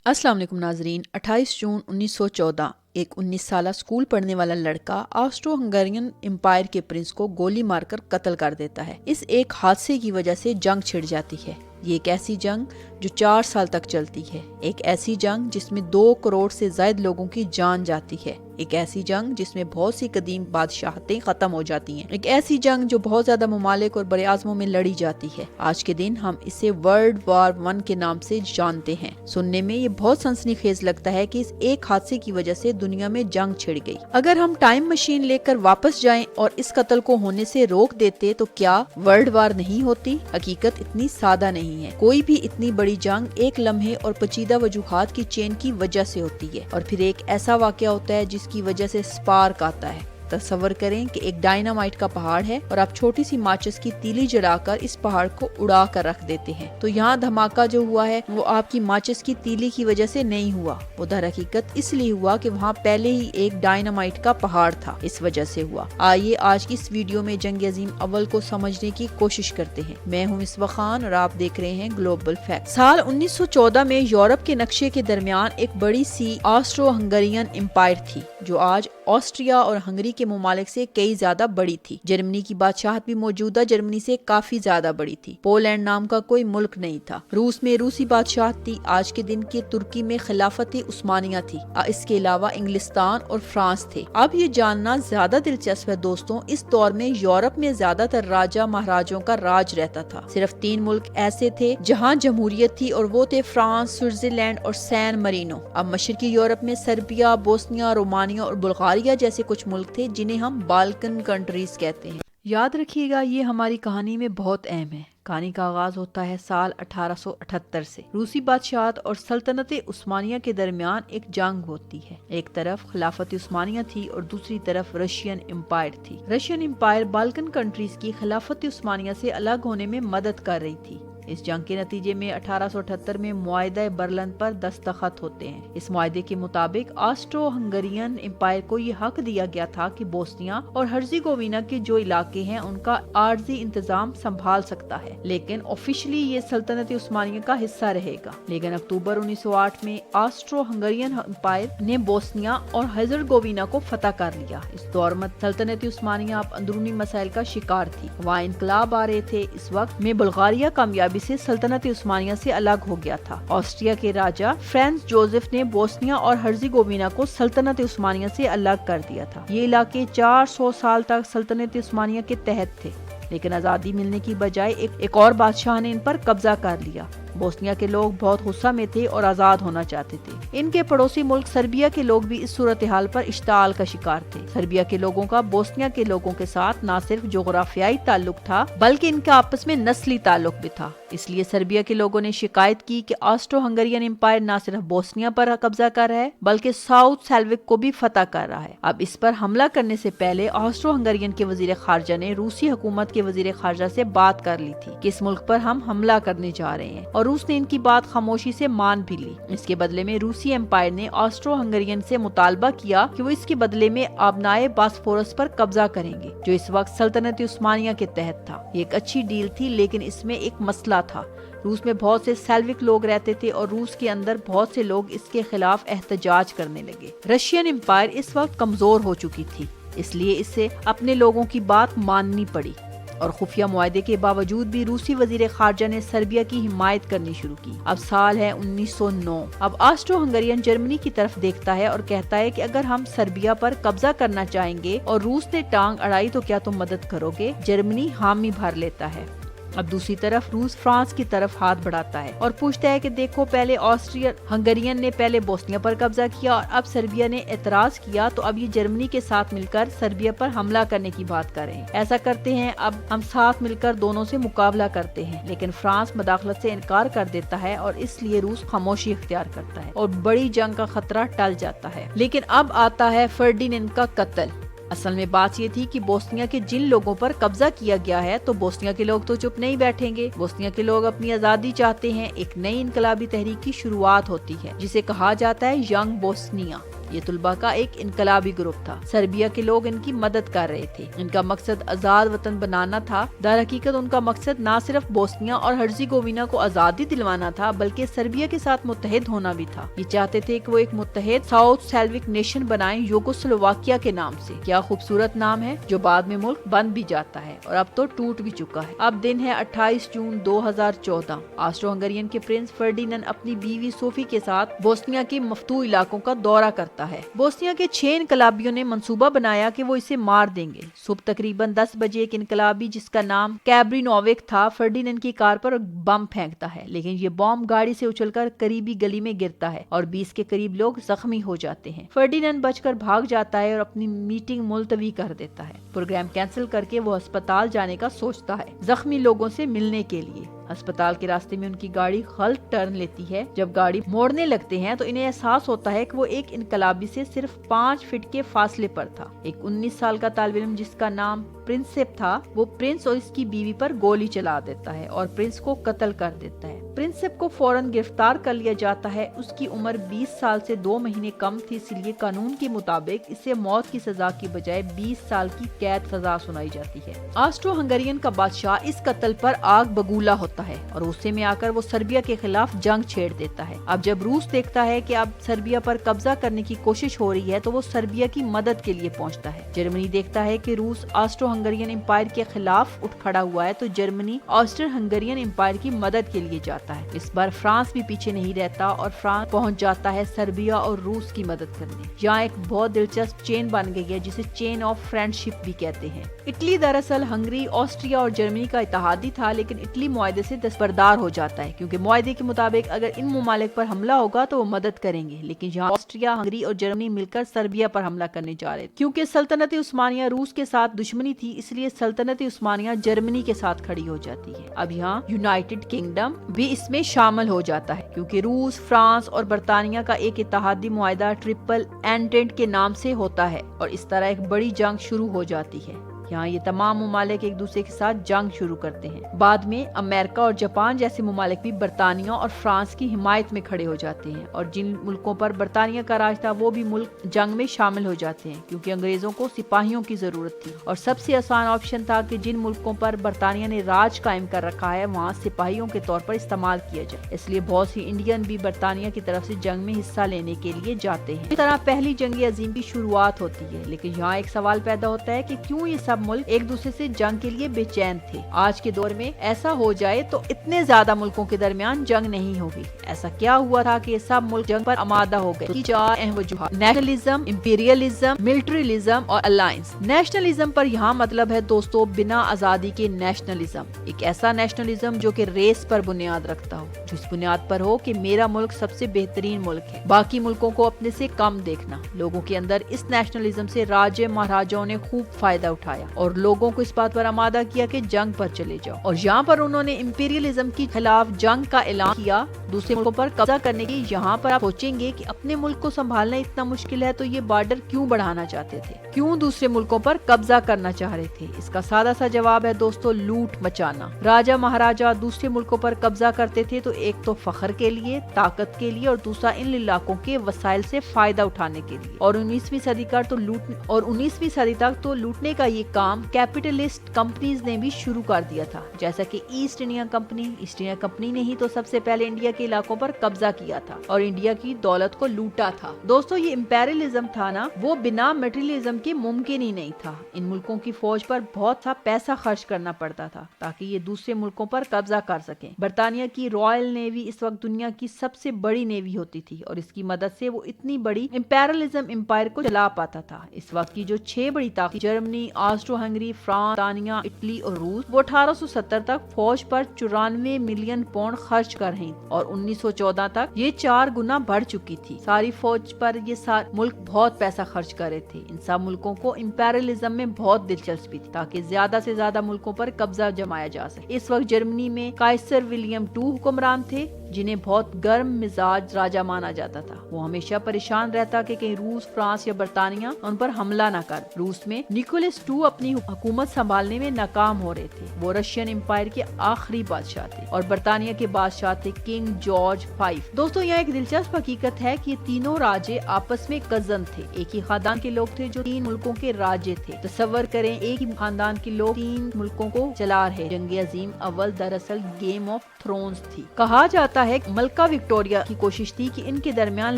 अस्सलाम वालेकुम नाजरीन। 28 जून 1914 एक 19 साला स्कूल पढ़ने वाला लड़का ऑस्ट्रो हंगेरियन एम्पायर के प्रिंस को गोली मारकर कत्ल कर देता है। इस एक हादसे की वजह से जंग छिड़ जाती है। ये एक ऐसी जंग जो 4 साल तक चलती है, एक ऐसी जंग जिसमें 2 करोड़ से ज्यादा लोगों की जान जाती है, एक ऐसी जंग जिसमें बहुत सी कदीम बादशाहतें खत्म हो जाती हैं, एक ऐसी जंग जो बहुत ज्यादा ममालिक और बड़े आज़मों में लड़ी जाती है। आज के दिन हम इसे वर्ल्ड वॉर 1 के नाम से जानते हैं। सुनने में ये बहुत सनसनीखेज लगता है कि इस एक हादसे की वजह से दुनिया में जंग छिड़ गई। अगर हम टाइम मशीन लेकर वापस जाएं और इस कत्ल को होने से रोक देते तो क्या वर्ल्ड वॉर नहीं होती? हकीकत इतनी सादा नहीं है। कोई भी इतनी बड़ी जंग एक लम्हे और पेचीदा वजूहात की चेन की वजह से होती है, और फिर एक ऐसा वाकया होता है जिसकी वजह से स्पार्क आता है। तसव्वुर करें कि एक डायनामाइट का पहाड़ है और आप छोटी सी माचिस की तीली जलाकर इस पहाड़ को उड़ा कर रख देते हैं, तो यहाँ धमाका जो हुआ है वो आपकी माचिस की तीली की वजह से नहीं हुआ, वो दर हकीकत इसलिए हुआ कि वहाँ पहले ही एक डायनामाइट का पहाड़ था, इस वजह से हुआ। आइए आज की इस वीडियो में जंग अजीम अव्वल को समझने की कोशिश करते हैं। मैं हूँ मिसबा खान और आप देख रहे हैं ग्लोबल फैक्ट। साल 1914 में यूरोप के नक्शे के दरमियान एक बड़ी सी ऑस्ट्रो हंगेरियन एम्पायर थी जो आज ऑस्ट्रिया और हंगरी के ममालिक से कई ज्यादा बड़ी थी। जर्मनी की बादशाहत भी मौजूदा जर्मनी से काफी ज्यादा बड़ी थी। पोलैंड नाम का कोई मुल्क नहीं था। रूस में रूसी बादशाहत थी। आज के दिन की तुर्की में खिलाफत उस्मानिया थी। इसके अलावा इंग्लिस्तान और फ्रांस थे। अब ये जानना ज्यादा दिलचस्प है दोस्तों, इस दौर में यूरोप में ज्यादातर राजा महाराजों का राज रहता था। सिर्फ 3 मुल्क ऐसे थे जहाँ जमहूरियत थी और वो थे फ्रांस, स्विट्जरलैंड और सैन मरीनो। अब मशरकी यूरोप में सर्बिया, बोस्निया, रोमानिया और बुल्गारिया जैसे कुछ मुल्क थे जिन्हें हम बाल्कन कंट्रीज कहते हैं। याद रखिएगा ये हमारी कहानी में बहुत अहम है। कहानी का आगाज होता है साल 1878 से। रूसी बादशाहत और सल्तनत उस्मानिया के दरमियान एक जंग होती है। एक तरफ खिलाफत उस्मानिया थी और दूसरी तरफ रशियन एम्पायर थी। रशियन एम्पायर बाल्कन कंट्रीज की खिलाफत उस्मानिया से अलग होने में मदद कर रही थी। इस जंग के नतीजे में 1878 में मुआहिदा बर्लिन पर दस्तखत होते हैं। इस मुआहिदे के मुताबिक ऑस्ट्रो हंगेरियन एम्पायर को ये हक दिया गया था कि बोस्निया और हर्जेगोविना के जो इलाके हैं उनका आर्जी इंतजाम संभाल सकता है, लेकिन ऑफिशियली ये सल्तनत उस्मानिया का हिस्सा रहेगा। लेकिन अक्टूबर 1908 में ऑस्ट्रो हंगेरियन एम्पायर ने बोस्निया और हर्जेगोविना को फतह कर लिया। इस दौर में सल्तनत उस्मानिया अब अंदरूनी मसाइल का शिकार थी। वहाँ इनकलाब आ रहे थे। इस वक्त में बुल्गारिया कामयाबी से सल्तनत उस्मानिया से अलग हो गया था। ऑस्ट्रिया के राजा फ्रांस जोसेफ ने बोस्निया और हर्जेगोविना को सल्तनत उस्मानिया से अलग कर दिया था। ये इलाके 400 साल तक सल्तनत उस्मानिया के तहत थे, लेकिन आजादी मिलने की बजाय एक और बादशाह ने इन पर कब्जा कर लिया। बोस्निया के लोग बहुत गुस्सा में थे और आजाद होना चाहते थे। इनके पड़ोसी मुल्क सर्बिया के लोग भी इस सूरत हाल पर इश्ताल का शिकार थे। सर्बिया के लोगों का बोस्निया के लोगों के साथ न सिर्फ जोग्राफियाई ताल्लुक था बल्कि इनका आपस में नस्ली ताल्लुक भी था। इसलिए सर्बिया के लोगों ने शिकायत की कि ऑस्ट्रो हंगेरियन एम्पायर न सिर्फ बोस्निया पर कब्जा कर रहा है बल्कि साउथ सेल्विक को भी फतह कर रहा है। अब इस पर हमला करने से पहले ऑस्ट्रो हंगेरियन के वजीर खारजा ने रूसी हुकूमत के वजीर खारजा से बात कर ली थी कि इस मुल्क पर हम हमला करने जा रहे हैं, और रूस ने इनकी बात खामोशी से मान भी ली। इसके बदले में रूसी एम्पायर ने ऑस्ट्रो हंगेरियन से मुतालबा किया कि वो इसके बदले में आबनाए बास्फोरस पर कब्जा करेंगे जो इस वक्त सल्तनत उस्मानिया के तहत था। ये एक अच्छी डील थी, लेकिन इसमें एक मसला था। रूस में बहुत से सेल्विक लोग रहते थे और रूस के अंदर बहुत से लोग इसके खिलाफ एहतजाज करने लगे। रशियन एम्पायर इस वक्त कमजोर हो चुकी थी, इसलिए इसे अपने लोगों की बात माननी पड़ी, और खुफिया मुआहदे के बावजूद भी रूसी वजीर खारजा ने सर्बिया की हिमायत करनी शुरू की। अब साल है 1909। अब ऑस्ट्रो हंगेरियन जर्मनी की तरफ देखता है और कहता है कि अगर हम सर्बिया पर कब्जा करना चाहेंगे और रूस ने टांग अड़ाई तो क्या तुम मदद करोगे? जर्मनी हामी भर लेता है। अब दूसरी तरफ रूस फ्रांस की तरफ हाथ बढ़ाता है और पूछता है कि देखो, पहले ऑस्ट्रिया हंगेरियन ने पहले बोस्निया पर कब्जा किया और अब सर्बिया ने एतराज किया, तो अब ये जर्मनी के साथ मिलकर सर्बिया पर हमला करने की बात कर रहे हैं। ऐसा करते हैं, अब हम साथ मिलकर दोनों से मुकाबला करते हैं। लेकिन फ्रांस मदाखलत से इनकार कर देता है और इसलिए रूस खामोशी इख्तियार करता है और बड़ी जंग का खतरा टल जाता है। लेकिन अब आता है फर्डिनेंड का कत्ल। असल में बात ये थी कि बोस्निया के जिन लोगों पर कब्जा किया गया है तो बोस्निया के लोग तो चुप नहीं बैठेंगे। बोस्निया के लोग अपनी आजादी चाहते हैं। एक नई इनकलाबी तहरीक की शुरुआत होती है जिसे कहा जाता है यंग बोस्निया। یہ طلبہ کا ایک انقلابی گروپ تھا۔ سربیا کے لوگ ان کی مدد کر رہے تھے۔ ان کا مقصد آزاد وطن بنانا تھا۔ در حقیقت ان کا مقصد نہ صرف بوسنیا اور ہرزیگووینا کو آزادی دلوانا تھا بلکہ سربیا کے ساتھ متحد ہونا بھی تھا۔ یہ چاہتے تھے کہ وہ ایک متحد ساؤتھ سلوک نیشن بنائیں یوگوسلوواکیا کے نام سے۔ کیا خوبصورت نام ہے جو بعد میں ملک بن بھی جاتا ہے اور اب تو ٹوٹ بھی چکا ہے۔ اب دن ہے 28 جون 2014۔ آسٹرو ہنگرین کے پرنس فرڈیننڈ اپنی بیوی صوفی کے ساتھ بوسنیا کے مفتوح علاقوں کا دورہ کرتا ہے۔ بوسنیا کے 6 انقلابیوں نے منصوبہ بنایا کہ وہ اسے مار دیں گے۔ صبح تقریباً 10 بجے ایک انقلابی جس کا نام کیبرینووک تھا فرڈیننڈ کی کار پر بم پھینکتا ہے، لیکن یہ بم گاڑی سے اچھل کر قریبی گلی میں گرتا ہے اور 20 کے قریب لوگ زخمی ہو جاتے ہیں۔ فرڈیننڈ بچ کر بھاگ جاتا ہے اور اپنی میٹنگ ملتوی کر دیتا ہے۔ پروگرام کینسل کر کے وہ ہسپتال جانے کا سوچتا ہے زخمی لوگوں سے ملنے کے لیے۔ ہسپتال کے راستے میں ان کی گاڑی غلط ٹرن لیتی ہے۔ جب گاڑی موڑنے لگتے ہیں تو انہیں احساس ہوتا ہے کہ وہ ایک انقلابی سے صرف 5 فٹ کے فاصلے پر تھا۔ ایک 19 سال کا طالب علم جس کا نام پرنسپ تھا، وہ پرنس اور اس کی بیوی پر گولی چلا دیتا ہے اور پرنس کو قتل کر دیتا ہے۔ پرنسپ کو فوراً گرفتار کر لیا جاتا ہے۔ اس کی عمر 20 سال سے 2 مہینے کم تھی، اس لیے قانون کے مطابق اسے موت کی سزا کی بجائے 20 سال کی قید سزا سنائی جاتی ہے۔ آسٹرو ہنگرین کا بادشاہ اس قتل پر آگ بگولا ہوتا ہے اور غصے میں آ کر وہ سربیا کے خلاف جنگ چھیڑ دیتا ہے۔ اب جب روس دیکھتا ہے کہ اب سربیا پر قبضہ کرنے کی کوشش ہو رہی ہے تو وہ سربیا کی مدد کے لیے پہنچتا ہے۔ جرمنی دیکھتا ہے کہ روس آسٹرو ہنگرین امپائر کے خلاف اٹھ کھڑا ہوا ہے تو جرمنی آسٹرو ہنگرین امپائر کی مدد کے لیے جاتا ہے۔ اس بار فرانس بھی پیچھے نہیں رہتا اور فرانس پہنچ جاتا ہے سربیا اور روس کی مدد کرنے۔ یہاں ایک بہت دلچسپ چین بن گئی ہے جسے چین آف فرینڈشپ بھی کہتے ہیں۔ اٹلی دراصل ہنگری، آسٹریا اور جرمنی کا اتحادی تھا، لیکن اٹلی معاہدے سے دستبردار ہو جاتا ہے کیونکہ معاہدے کے مطابق اگر ان ممالک پر حملہ ہوگا تو وہ مدد کریں گے، لیکن یہاں آسٹریا، ہنگری اور جرمنی مل کر سربیا پر حملہ کرنے جا رہے تھے۔ کیونکہ سلطنت عثمانیہ روس کے ساتھ دشمنی تھی، اس لیے سلطنت عثمانیہ جرمنی کے ساتھ کھڑی ہو جاتی ہے۔ اب یہاں یونائٹڈ کنگڈم بھی اس میں شامل ہو جاتا ہے کیونکہ روس، فرانس اور برطانیہ کا ایک اتحادی معاہدہ ٹرپل اینٹینٹ کے نام سے ہوتا ہے اور اس طرح ایک بڑی جنگ شروع ہو جاتی ہے۔ یہاں یہ تمام ممالک ایک دوسرے کے ساتھ جنگ شروع کرتے ہیں۔ بعد میں امریکہ اور جاپان جیسے ممالک بھی برطانیہ اور فرانس کی حمایت میں کھڑے ہو جاتے ہیں اور جن ملکوں پر برطانیہ کا راج تھا وہ بھی ملک جنگ میں شامل ہو جاتے ہیں کیونکہ انگریزوں کو سپاہیوں کی ضرورت تھی اور سب سے آسان آپشن تھا کہ جن ملکوں پر برطانیہ نے راج قائم کر رکھا ہے وہاں سپاہیوں کے طور پر استعمال کیا جائے۔ اس لیے بہت سی انڈین بھی برطانیہ کی طرف سے جنگ میں حصہ لینے کے لیے جاتے ہیں۔ اس طرح پہلی جنگ عظیم کی شروعات ہوتی ہے، لیکن یہاں ایک سوال پیدا ہوتا ہے کہ کیوں یہ سب ملک ایک دوسرے سے جنگ کے لیے بے چین تھے؟ آج کے دور میں ایسا ہو جائے تو اتنے زیادہ ملکوں کے درمیان جنگ نہیں ہوگی۔ ایسا کیا ہوا تھا کہ یہ سب ملک جنگ پر آمادہ ہو گئے؟ 4 اہم وجوہات: نیشنلزم، امپیریلزم، ملٹریلزم اور الائنس۔ نیشنلزم پر یہاں مطلب ہے دوستو بنا آزادی کے نیشنلزم، ایک ایسا نیشنلزم جو کہ ریس پر بنیاد رکھتا ہو، جو اس بنیاد پر ہو کہ میرا ملک سب سے بہترین ملک ہے، باقی ملکوں کو اپنے سے کم دیکھنا۔ لوگوں کے اندر اس نیشنلزم سے راجے مہاراجاؤں نے خوب فائدہ اٹھایا اور لوگوں کو اس بات پر آمادہ کیا کہ جنگ پر چلے جاؤ، اور یہاں پر انہوں نے امپیریلزم کے خلاف جنگ کا اعلان کیا دوسرے ملکوں پر قبضہ کرنے کی۔ یہاں پر آپ سوچیں گے کہ اپنے ملک کو سنبھالنا اتنا مشکل ہے تو یہ بارڈر کیوں بڑھانا چاہتے تھے، کیوں دوسرے ملکوں پر قبضہ کرنا چاہ رہے تھے؟ اس کا سادہ سا جواب ہے دوستو لوٹ مچانا۔ راجا مہاراجا دوسرے ملکوں پر قبضہ کرتے تھے تو ایک تو فخر کے لیے، طاقت کے لیے، اور دوسرا ان علاقوں کے وسائل سے فائدہ اٹھانے کے لیے۔ اور 19ویں صدی تک تو لوٹنے کا یہ کام کیپٹلسٹ کمپنیز نے بھی شروع کر دیا تھا، جیسا کہ ایسٹ انڈیا کمپنی نے ہی تو سب سے پہلے انڈیا کے علاقوں پر قبضہ کیا تھا اور انڈیا کی دولت کو لوٹا تھا۔ دوستو یہ امپیریلزم تھا نا، وہ بنا مٹیریلزم کے ممکن ہی نہیں تھا۔ ان ملکوں کی فوج پر بہت سا پیسہ خرچ کرنا پڑتا تھا تاکہ یہ دوسرے ملکوں پر قبضہ کر سکیں۔ برطانیہ کی رائل نیوی اس وقت دنیا کی سب سے بڑی نیوی ہوتی تھی اور اس کی مدد سے وہ اتنی بڑی امپیریلزم امپائر کو چلا پاتا تھا۔ اس وقت کی جو 6 بڑی طاقت جرمنی، آسٹرو ہنگری، فرانس، برطانیہ، اٹلی اور روس، وہ 1870 تک فوج پر 94 ملین پاؤنڈ خرچ کر رہی اور 1914 تک یہ 4 گنا بڑھ چکی تھی۔ ساری فوج پر یہ ملک بہت پیسہ خرچ کر رہے تھے۔ ان سب ملکوں کو امپیریلزم میں بہت دلچسپی تھی تاکہ زیادہ سے زیادہ ملکوں پر قبضہ جمایا جا سکے۔ اس وقت جرمنی میں قائصر ولیم II حکمران تھے जिन्हें बहुत गर्म मिजाज राजा माना जाता था। वो हमेशा परेशान रहता कि कहीं रूस, फ्रांस या बर्तानिया उन पर हमला न कर। रूस में निकोलस II अपनी हुकूमत संभालने में नाकाम हो रहे थे। वो रशियन एम्पायर के आखिरी बादशाह थे और बर्तानिया के बादशाह थे किंग जॉर्ज V। दोस्तों, यहाँ एक दिलचस्प हकीकत है कि ये तीनों राजे आपस में कजन थे। एक ही खानदान के लोग थे जो 3 मुल्कों के राजे थे। तसव्वुर करें, एक ही खानदान के लोग 3 मुल्कों को चला रहे। जंग अजीम अव्वल दरअसल गेम ऑफ थ्रोन्स थी। कहा जाता है कि मलका विक्टोरिया की कोशिश थी कि इनके दरमियान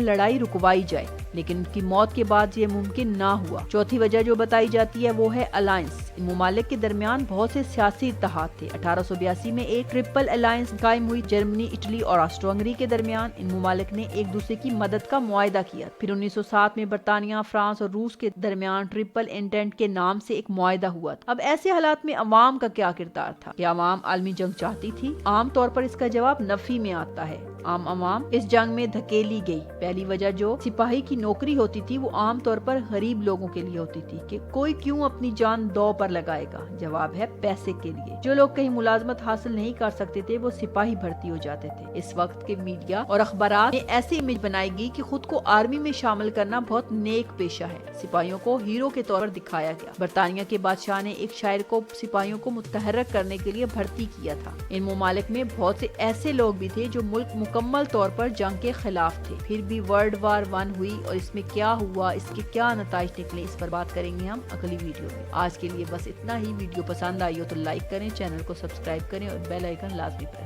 लड़ाई रुकवाई जाए, लेकिन उनकी मौत के बाद ये मुमकिन ना हुआ। चौथी वजह जो बताई जाती है वो है अलायंस। इन मुमालिक के दरमियान बहुत से सियासी इत्तेहाद थे। 1882 में एक ट्रिपल अलायंस कायम हुई। जर्मनी, इटली और ऑस्ट्रो हंगरी के दरमियान इन मुमालिक ने एक दूसरे की मदद का मुआहदा किया। फिर 1907 में बर्तानिया, फ्रांस और रूस के दरमियान ट्रिपल एंटेंट के नाम से एक मुआहदा हुआ। अब ऐसे हालात में अवाम का क्या किरदार था? क्या अवाम आलमी जंग चाहती थी? आम तौर पर इसका जवाब नफी में आता है। आम अवाम इस जंग में धकेली गई। पहली वजह जो सिपाही की नौकरी होती थी वो आम तौर पर गरीब लोगों के लिए होती थी कि कोई क्यों अपनी जान दांव पर लगाएगा। जवाब है पैसे के लिए। जो लोग कहीं मुलाजमत हासिल नहीं कर सकते थे वो सिपाही भर्ती हो जाते थे। इस वक्त के मीडिया और अखबारात ने ऐसी इमेज बनाई गई कि खुद को आर्मी में शामिल करना बहुत नेक पेशा है। सिपाहियों को हीरो के तौर पर दिखाया गया। बर्तानिया के बादशाह ने एक शायर को सिपाहियों को मुतहर्रिक करने के लिए भर्ती किया था। इन मुमालिक में बहुत से ऐसे लोग भी थे जो मुल्क मुकम्मल तौर पर जंग के खिलाफ थे। फिर भी वर्ल्ड वार 1 हुई और इसमें क्या हुआ, इसके क्या नताइज निकले, इस पर बात करेंगे हम अगली वीडियो में। आज के लिए बस इतना ही। वीडियो पसंद आई हो तो लाइक करें, चैनल को सब्सक्राइब करें और बेल आइकन लाजमी प्रेस